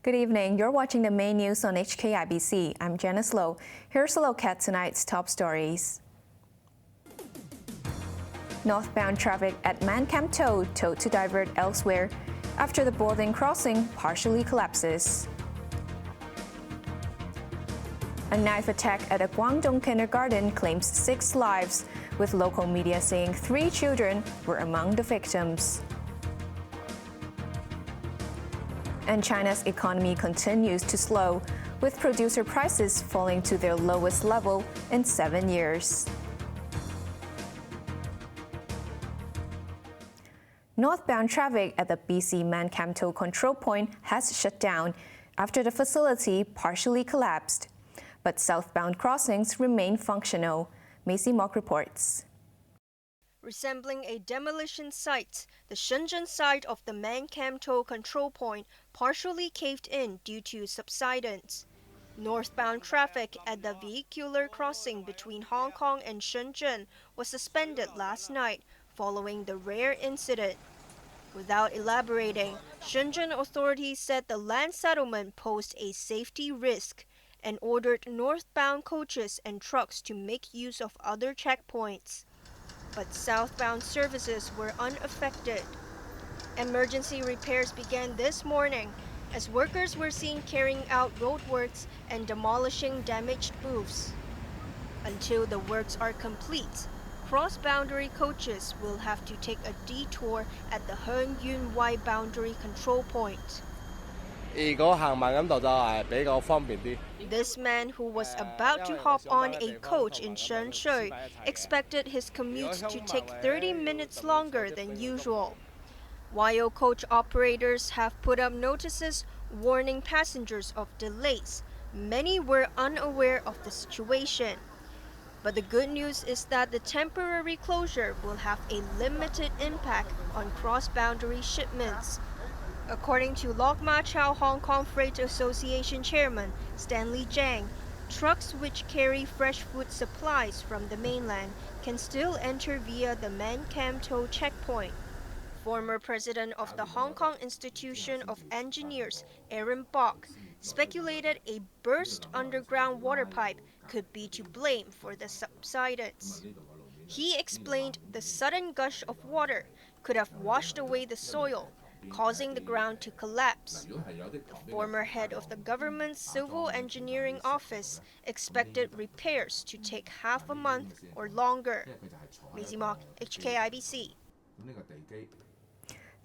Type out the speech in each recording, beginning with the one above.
Good evening. You're watching the main news on HKIBC. I'm Janice Lo. Here's a look at tonight's top stories. Northbound traffic at Man Kam To told to divert elsewhere after the boarding crossing partially collapses. A knife attack at a Guangdong kindergarten claims 6 lives, with local media saying 3 children were among the victims. And China's economy continues to slow, with producer prices falling to their lowest level in 7 years. Northbound traffic at the BC Man Kam To control point has shut down after the facility partially collapsed. But southbound crossings remain functional. Macy Mock reports. Resembling a demolition site, the Shenzhen side of the Man Kam To control point partially caved in due to subsidence. Northbound traffic at the vehicular crossing between Hong Kong and Shenzhen was suspended last night following the rare incident. Without elaborating, Shenzhen authorities said the land settlement posed a safety risk and ordered northbound coaches and trucks to make use of other checkpoints. But southbound services were unaffected. Emergency repairs began this morning as workers were seen carrying out roadworks and demolishing damaged booths. Until the works are complete, cross-boundary coaches will have to take a detour at the Heng Yun Y boundary control point. This man, who was about to hop on a coach in Shenzhen, expected his commute to take 30 minutes longer than usual. While coach operators have put up notices warning passengers of delays, many were unaware of the situation. But the good news is that the temporary closure will have a limited impact on cross-boundary shipments. According to Lok Ma Chau Hong Kong Freight Association Chairman Stanley Zhang, trucks which carry fresh food supplies from the mainland can still enter via the Man Kam To checkpoint. Former president of the Hong Kong Institution of Engineers, Aaron Bok, speculated a burst underground water pipe could be to blame for the subsidence. He explained the sudden gush of water could have washed away the soil, causing the ground to collapse. The former head of the government's civil engineering office expected repairs to take half a month or longer. Macy Mock, HKIBC.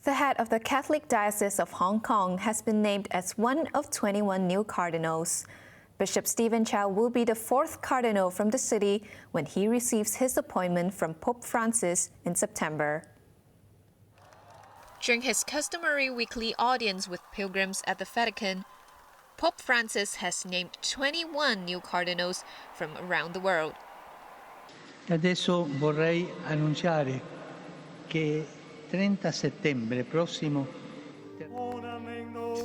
The head of the Catholic Diocese of Hong Kong has been named as one of 21 new cardinals. Bishop Stephen Chow will be the 4th cardinal from the city when he receives his appointment from Pope Francis in September. During his customary weekly audience with pilgrims at the Vatican, Pope Francis has named 21 new cardinals from around the world. Adesso vorrei annunciare che 30 settembre prossimo.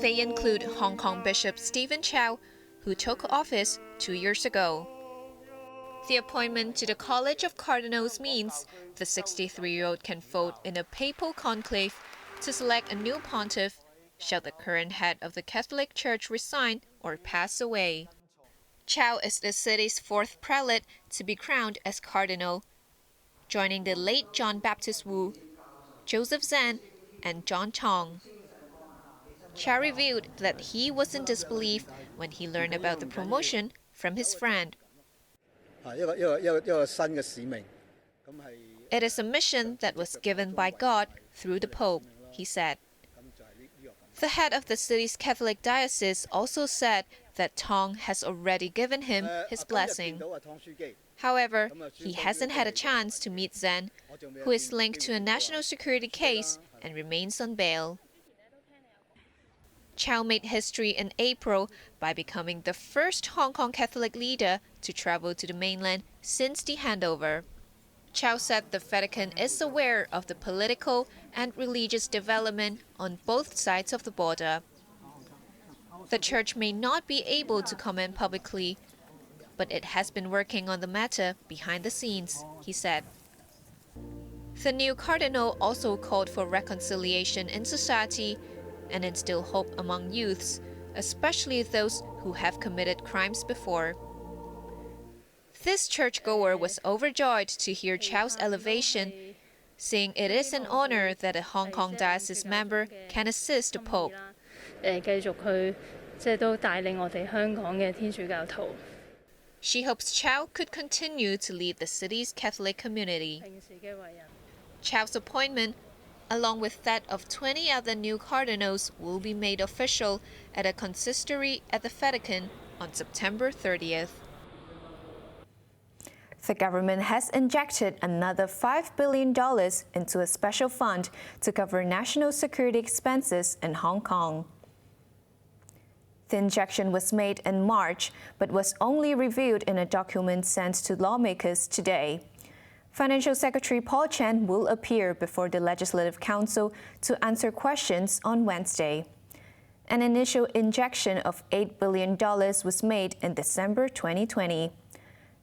They include Hong Kong Bishop Stephen Chow, who took office 2 years ago. The appointment to the College of Cardinals means the 63-year-old can vote in a papal conclave to select a new pontiff should the current head of the Catholic Church resign or pass away. Chow is the city's 4th prelate to be crowned as cardinal, joining the late John Baptist Wu, Joseph Zan, and John Chong. Chow revealed that he was in disbelief when he learned about the promotion from his friend. It is a mission that was given by God through the Pope, he said. The head of the city's Catholic diocese also said that Tong has already given him his blessing. However, he hasn't had a chance to meet Zan, who is linked to a national security case and remains on bail. Chow made history in April by becoming the first Hong Kong Catholic leader to travel to the mainland since the handover. Chow said the Vatican is aware of the political and religious development on both sides of the border. The Church may not be able to comment publicly, but it has been working on the matter behind the scenes, he said. The new cardinal also called for reconciliation in society and instill hope among youths especially those who have committed crimes before. This churchgoer was overjoyed to hear Chow's elevation, saying it is an honor that a Hong Kong diocese member can assist the Pope. She hopes Chow could continue to lead the city's Catholic community. Chow's appointment, along with that of 20 other new cardinals, will be made official at a consistory at the Vatican on September 30th. The government has injected another $5 billion into a special fund to cover national security expenses in Hong Kong. The injection was made in March, but was only revealed in a document sent to lawmakers today. Financial Secretary Paul Chan will appear before the Legislative Council to answer questions on Wednesday. An initial injection of $8 billion was made in December 2020.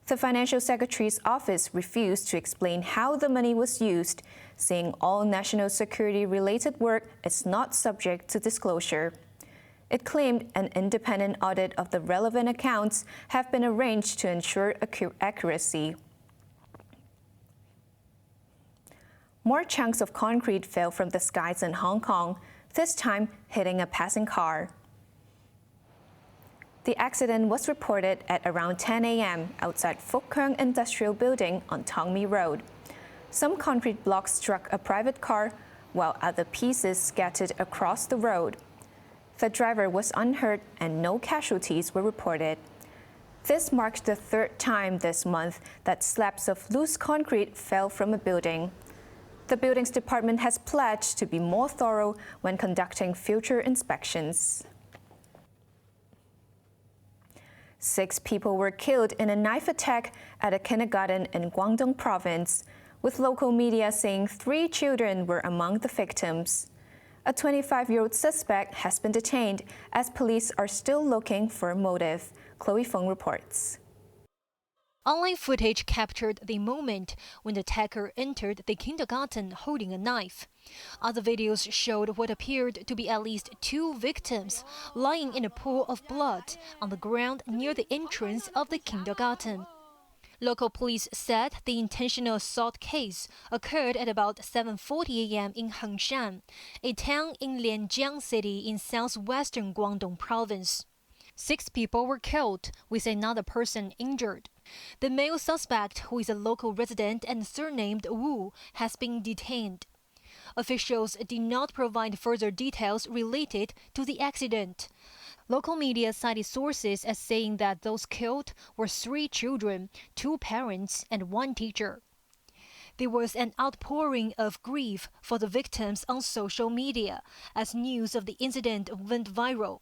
The Financial Secretary's office refused to explain how the money was used, saying all national security-related work is not subject to disclosure. It claimed an independent audit of the relevant accounts have been arranged to ensure accuracy. More chunks of concrete fell from the skies in Hong Kong, this time hitting a passing car. The accident was reported at around 10 a.m. outside Fuk Keung Industrial Building on Tong Mi Road. Some concrete blocks struck a private car, while other pieces scattered across the road. The driver was unhurt and no casualties were reported. This marks the third time this month that slabs of loose concrete fell from a building. The buildings department has pledged to be more thorough when conducting future inspections. 6 people were killed in a knife attack at a kindergarten in Guangdong province, with local media saying 3 children were among the victims. A 25-year-old suspect has been detained as police are still looking for a motive. Chloe Feng reports. Online footage captured the moment when the attacker entered the kindergarten holding a knife. Other videos showed what appeared to be at least 2 victims lying in a pool of blood on the ground near the entrance of the kindergarten. Local police said the intentional assault case occurred at about 7:40 a.m. in Hengshan, a town in Lianjiang City in southwestern Guangdong province. 6 people were killed, with another person injured. The male suspect, who is a local resident and surnamed Wu, has been detained. Officials did not provide further details related to the accident. Local media cited sources as saying that those killed were 3 children, 2 parents, and 1 teacher. There was an outpouring of grief for the victims on social media as news of the incident went viral.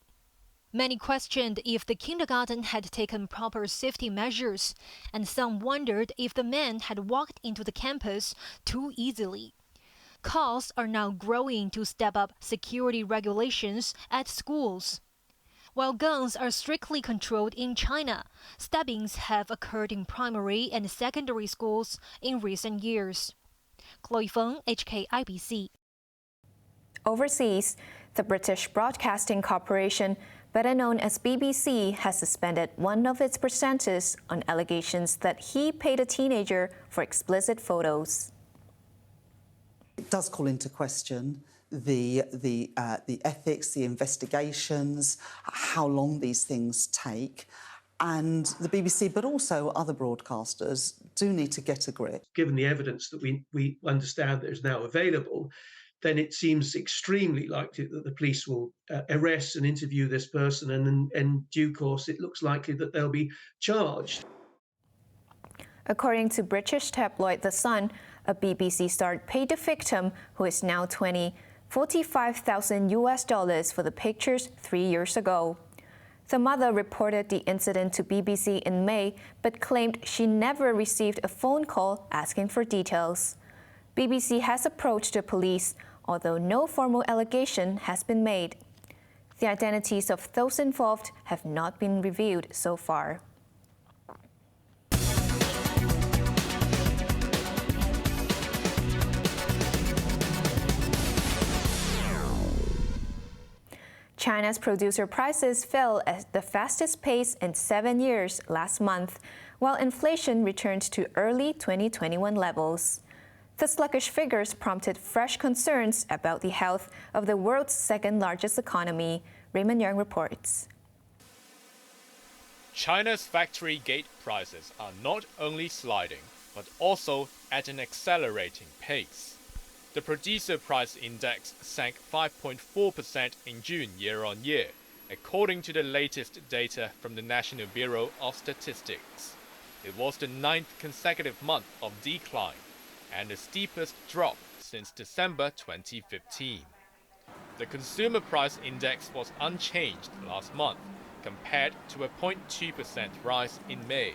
Many questioned if the kindergarten had taken proper safety measures, and some wondered if the man had walked into the campus too easily. Calls are now growing to step up security regulations at schools. While guns are strictly controlled in China, stabbings have occurred in primary and secondary schools in recent years. Chloe Feng, HKIBC. Overseas, the British Broadcasting Corporation, better known as BBC, has suspended one of its presenters on allegations that he paid a teenager for explicit photos. It does call into question the ethics, the investigations, how long these things take, and the BBC, but also other broadcasters, do need to get a grip. Given the evidence that we understand that is now available, then it seems extremely likely that the police will arrest and interview this person, and in due course it looks likely that they'll be charged. According to British tabloid The Sun, a BBC star paid the victim, who is now 20, $45,000 for the pictures 3 years ago. The mother reported the incident to BBC in May, but claimed she never received a phone call asking for details. BBC has approached the police, although no formal allegation has been made. The identities of those involved have not been revealed so far. China's producer prices fell at the fastest pace in 7 years last month, while inflation returned to early 2021 levels. The sluggish figures prompted fresh concerns about the health of the world's second-largest economy. Raymond Young reports. China's factory gate prices are not only sliding, but also at an accelerating pace. The producer price index sank 5.4% in June year-on-year, according to the latest data from the National Bureau of Statistics. It was the 9th consecutive month of decline and the steepest drop since December 2015. The consumer price index was unchanged last month, compared to a 0.2% rise in May.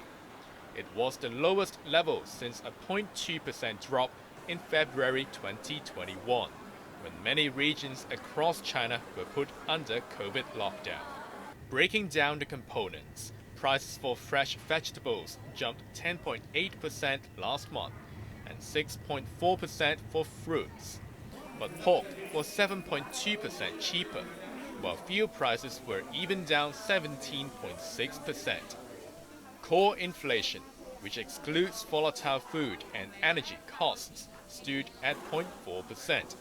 It was the lowest level since a 0.2% drop in February 2021, when many regions across China were put under COVID lockdown. Breaking down the components, prices for fresh vegetables jumped 10.8% last month and 6.4% for fruits. But pork was 7.2% cheaper, while fuel prices were even down 17.6%. Core inflation, which excludes volatile food and energy costs, stood at 0.4%.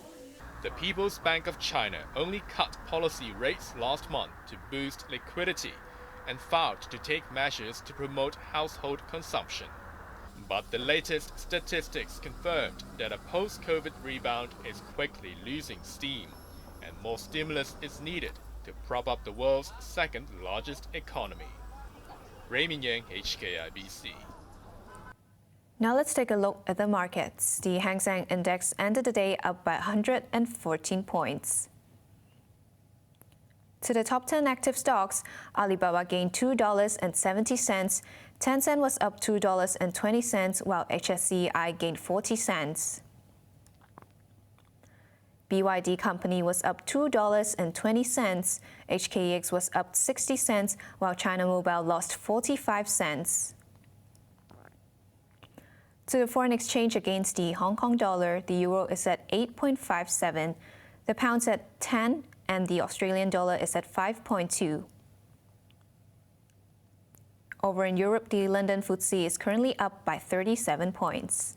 The People's Bank of China only cut policy rates last month to boost liquidity and vowed to take measures to promote household consumption. But the latest statistics confirmed that a post-COVID rebound is quickly losing steam, and more stimulus is needed to prop up the world's second-largest economy. Raymond Yang, HKIBC. Now let's take a look at the markets. The Hang Seng Index ended the day up by 114 points. To the top 10 active stocks, Alibaba gained $2.70, Tencent was up $2.20, while HSCI gained 40 cents. BYD Company was up $2.20, HKEX was up 60 cents, while China Mobile lost 45 cents. To the foreign exchange against the Hong Kong dollar, the euro is at 8.57, the pound's at 10, and the Australian dollar is at 5.2. Over in Europe, the London FTSE is currently up by 37 points.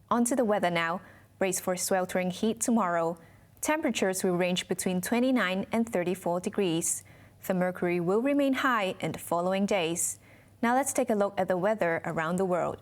On to the weather now. Brace for sweltering heat tomorrow. Temperatures will range between 29 and 34 degrees. The mercury will remain high in the following days. Now let's take a look at the weather around the world.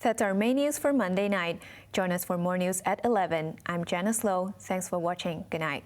That's our main news for Monday night. Join us for more news at 11. I'm Janice Lo. Thanks for watching. Good night.